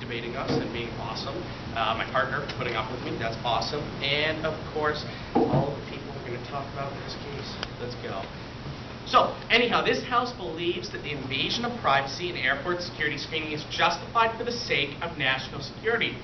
debating us and being awesome. My partner for putting up with me, that's awesome. And of course, all the people we're going to talk about in this case. Let's go. So, anyhow, this House believes that the invasion of privacy and airport security screening is justified for the sake of national security.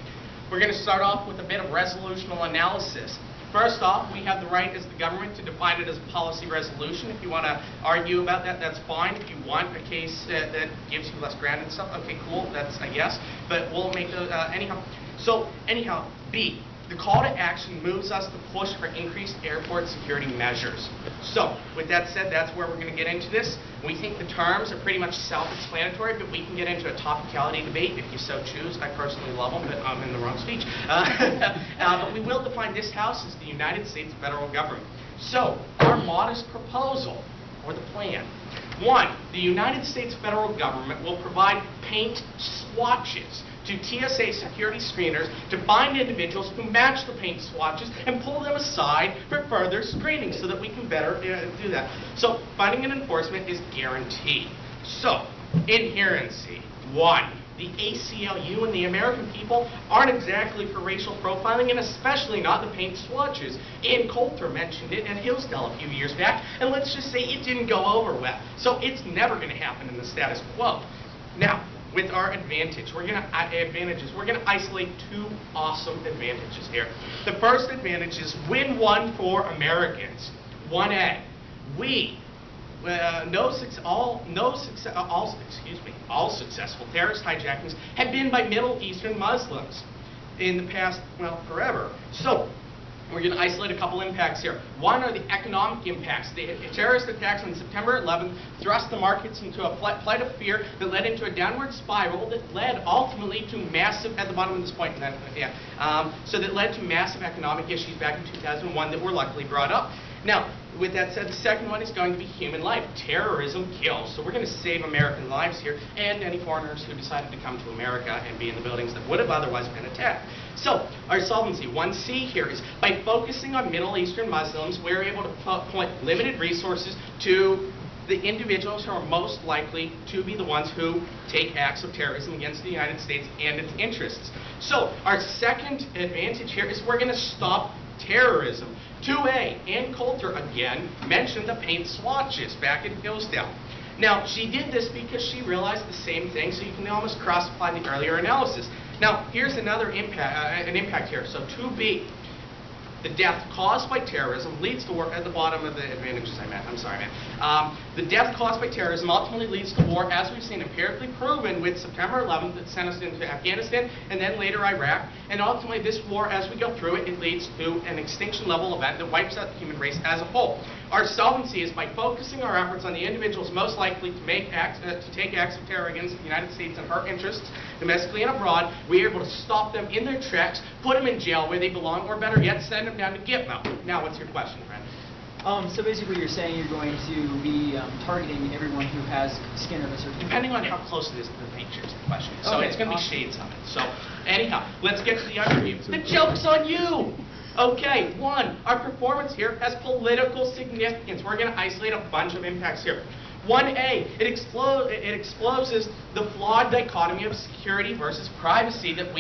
We're going to start off with a bit of resolutional analysis. First off, we have the right as the government to define it as a policy resolution. If you want to argue about that, that's fine. If you want a case that gives you less ground and stuff, okay, cool, that's a yes. But we'll make anyhow. So, anyhow, B. The call to action moves us to push for increased airport security measures. So, with that said, that's where we're going to get into this. We think the terms are pretty much self-explanatory, but we can get into a topicality debate if you so choose. I personally love them, but I'm in the wrong speech. But we will define this House as the United States federal government. So, our modest proposal, or the plan. 1. The United States federal government will provide paint swatches to TSA security screeners to find individuals who match the paint swatches and pull them aside for further screening so that we can better do that. So funding and enforcement is guaranteed. So, inherency. 1. The ACLU and the American people aren't exactly for racial profiling, and especially not the paint swatches. Ann Coulter mentioned it at Hillsdale a few years back, and let's just say it didn't go over well. So it's never going to happen in the status quo. Now, with our advantages, we're going to isolate 2 awesome advantages here. The first advantage is win one for Americans. 1A, all successful terrorist hijackings have been by Middle Eastern Muslims in the past, well, forever. So, we're going to isolate a couple impacts here. 1 are the economic impacts. The terrorist attacks on September 11th thrust the markets into a plight of fear that led into a downward spiral that led ultimately to massive, at the bottom of this point, so that led to massive economic issues back in 2001 that were luckily brought up. Now, with that said, the second one is going to be human life. Terrorism kills. So we're going to save American lives here and any foreigners who decided to come to America and be in the buildings that would have otherwise been attacked. So, our solvency, 1C here, is by focusing on Middle Eastern Muslims, we're able to point limited resources to the individuals who are most likely to be the ones who take acts of terrorism against the United States and its interests. So, our second advantage here is we're going to stop terrorism. 2A, Ann Coulter again mentioned the paint swatches back in Hillsdale. Now, she did this because she realized the same thing, so you can almost cross-apply the earlier analysis. Now, here's another impact here. So 2B, the death caused by terrorism leads to war at the bottom of the advantages I meant. I'm sorry, man. The death caused by terrorism ultimately leads to war, as we've seen empirically proven with September 11th that sent us into Afghanistan and then later Iraq. And ultimately, this war, as we go through it, it leads to an extinction-level event that wipes out the human race as a whole. Our solvency is by focusing our efforts on the individuals most likely to take acts of terror against the United States and her interests, domestically and abroad. We are able to stop them in their tracks, put them in jail where they belong, or better yet, send them down to Gitmo. Now, what's your question, friend? So basically you're saying you're going to be targeting everyone who has skin of a certain... Depending on how close it is to the features of the question. So okay, it's going to be shades of it. So anyhow, let's get to the underview. The joke's on you! Okay, 1, our performance here has political significance. We're going to isolate a bunch of impacts here. 1A, it exposes the flawed dichotomy of security versus privacy that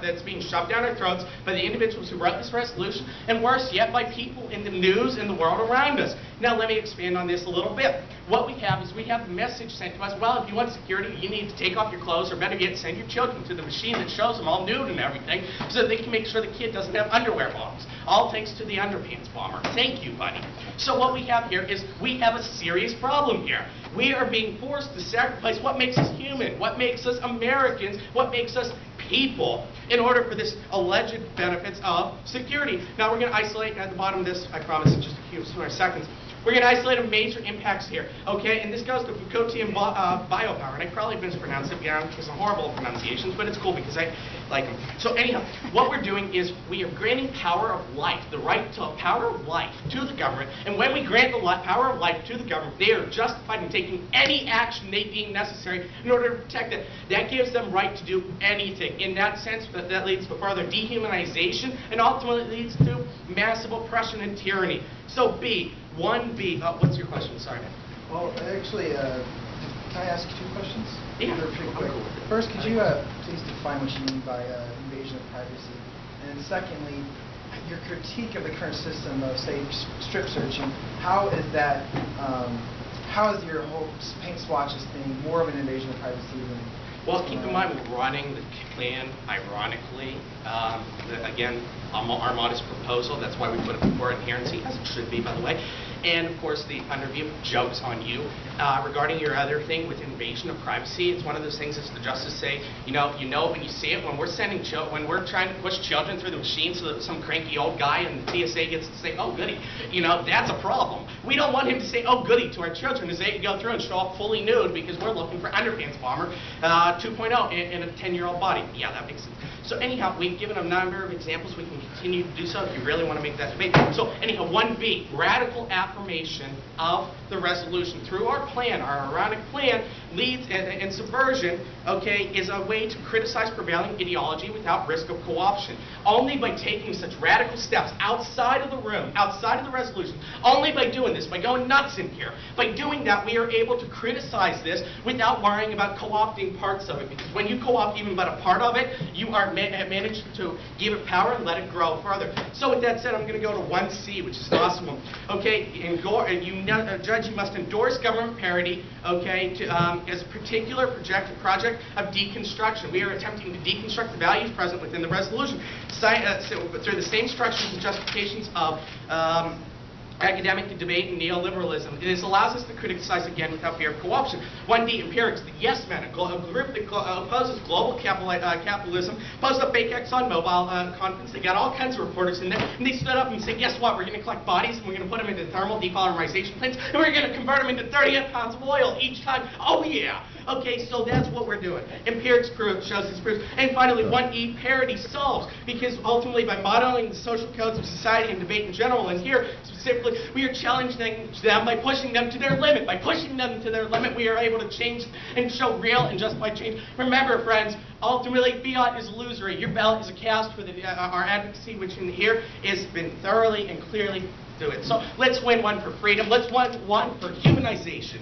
that's being shoved down our throats by the individuals who wrote this resolution, and worse yet, by people in the news and the world around us. Now, let me expand on this a little bit. What we have is we have a message sent to us, well, if you want security, you need to take off your clothes, or better yet, send your children to the machine that shows them all nude and everything, so that they can make sure the kid doesn't have underwear bombs. All thanks to the underpants bomber. Thank you, buddy. So what we have here is we have a serious problem here. We are being forced to sacrifice what makes us human, what makes us Americans, what makes us people, in order for this alleged benefits of security. Now we're going to isolate at the bottom of this, I promise in just a few seconds. We're going to isolate a major impacts here, okay? And this goes to Foucaultian biopower, and I probably mispronounced it beyond because of horrible pronunciations, but it's cool because I like them. So anyhow, what we're doing is we are granting power of life, the right to power of life to the government, and when we grant the power of life to the government, they are justified in taking any action they deem necessary in order to protect it. That gives them right to do anything. In that sense, that leads to further dehumanization and ultimately leads to massive oppression and tyranny. So B, 1B, what's your question? Sorry, man. Well, actually, to Can I ask two questions? Yeah, They're pretty I'm quick. cool with it. First, could you please define what you mean by invasion of privacy? And then secondly, your critique of the current system of, say, strip searching, how is that, how is your whole paint swatches thing more of an invasion of privacy than... Well, keep in mind, we're running the plan, ironically, again, our modest proposal. That's why we put it before inherency, as it should be, by the way. And, of course, the underview jokes on you. Regarding your other thing with invasion of privacy, it's one of those things, as the justices say, you know when you see it, when we're when we're trying to push children through the machine so that some cranky old guy in the TSA gets to say, oh, goody, that's a problem. We don't want him to say, oh, goody, to our children as they go through and show up fully nude because we're looking for underpants bomber 2.0 in a 10-year-old body. Yeah, that makes sense. So anyhow, we've given a number of examples. We can continue to do so if you really want to make that debate. So anyhow, 1B, radical affirmation of the resolution. Through our plan, our ironic plan, leads and subversion, okay, is a way to criticize prevailing ideology without risk of co-option. Only by taking such radical steps outside of the room, outside of the resolution, only by doing this, by going nuts in here, by doing that, we are able to criticize this without worrying about co-opting parts of it. Because when you co-opt even but a part of it, you are managed to give it power and let it grow further. So with that said, I'm going to go to 1C, which is an awesome one. Okay, Judge, you must endorse government parity, okay, as a particular project of deconstruction. We are attempting to deconstruct the values present within the resolution through the same structures and justifications of academic debate and neoliberalism. This allows us to criticize again without fear of co-option. 1D, empirics, the yes men, a group that opposes global capitalism, posted a fake ExxonMobil conference. They got all kinds of reporters in there, and they stood up and said, guess what, we're going to collect bodies and we're going to put them into thermal depolymerization plants, and we're going to convert them into 38 pounds of oil each time. Oh yeah! Okay, so that's what we're doing. Empirics shows this proves. And finally, 1E, parity solves, because ultimately by modeling the social codes of society and debate in general, and here specifically, we are challenging them by pushing them to their limit. By pushing them to their limit, we are able to change and show real and justified change. Remember, friends, ultimately, fiat is illusory. Your ballot is a cast for our advocacy, which in here has been thoroughly and clearly do it. So let's win one for freedom. Let's win one for humanization.